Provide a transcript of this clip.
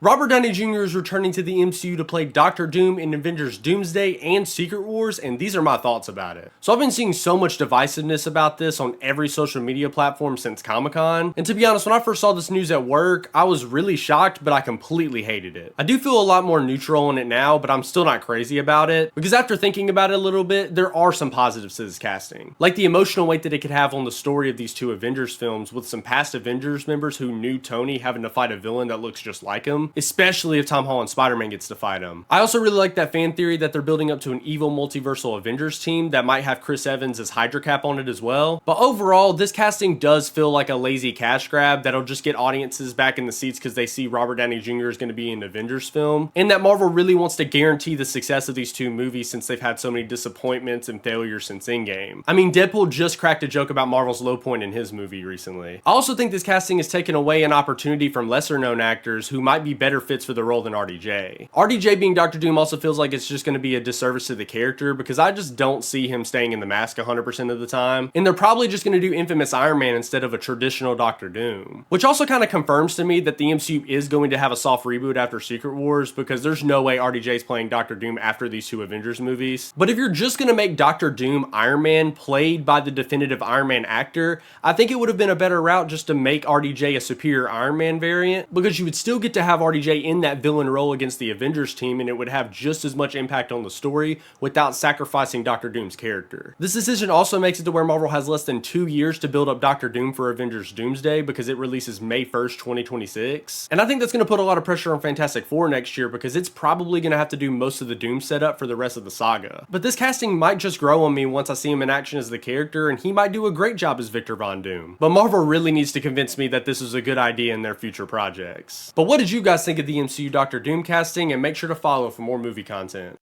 Robert Downey Jr. is returning to the MCU to play Doctor Doom in Avengers Doomsday and Secret Wars, and these are my thoughts about it. So I've been seeing so much divisiveness about this on every social media platform since Comic-Con, and to be honest, when I first saw this news at work, I was really shocked, but I completely hated it. I do feel a lot more neutral on it now, but I'm still not crazy about it, because after thinking about it a little bit, there are some positives to this casting. Like the emotional weight that it could have on the story of these two Avengers films, with some past Avengers members who knew Tony having to fight a villain that looks just like him. Especially if Tom Holland's Spider-Man gets to fight him. I also really like that fan theory that they're building up to an evil multiversal Avengers team that might have Chris Evans as Hydra Cap on it as well. But overall, this casting does feel like a lazy cash grab that'll just get audiences back in the seats because they see Robert Downey Jr. is going to be in an Avengers film, and that Marvel really wants to guarantee the success of these two movies since they've had so many disappointments and failures since Endgame. I mean, Deadpool just cracked a joke about Marvel's low point in his movie recently. I also think this casting has taken away an opportunity from lesser known actors who might be better fits for the role than RDJ. RDJ being Doctor Doom also feels like it's just going to be a disservice to the character because I just don't see him staying in the mask 100% of the time, and they're probably just going to do infamous Iron Man instead of a traditional Doctor Doom. Which also kind of confirms to me that the MCU is going to have a soft reboot after Secret Wars because there's no way RDJ is playing Doctor Doom after these two Avengers movies. But if you're just going to make Doctor Doom Iron Man played by the definitive Iron Man actor, I think it would have been a better route just to make RDJ a superior Iron Man variant because you would still get to have RDJ in that villain role against the Avengers team and it would have just as much impact on the story without sacrificing Doctor Doom's character. This decision also makes it to where Marvel has less than 2 years to build up Doctor Doom for Avengers Doomsday because it releases May 1st, 2026. And I think that's going to put a lot of pressure on Fantastic Four next year because it's probably going to have to do most of the Doom setup for the rest of the saga. But this casting might just grow on me once I see him in action as the character, and he might do a great job as Victor Von Doom. But Marvel really needs to convince me that this is a good idea in their future projects. But what did you guys think of the MCU Doctor Doom casting, and make sure to follow for more movie content.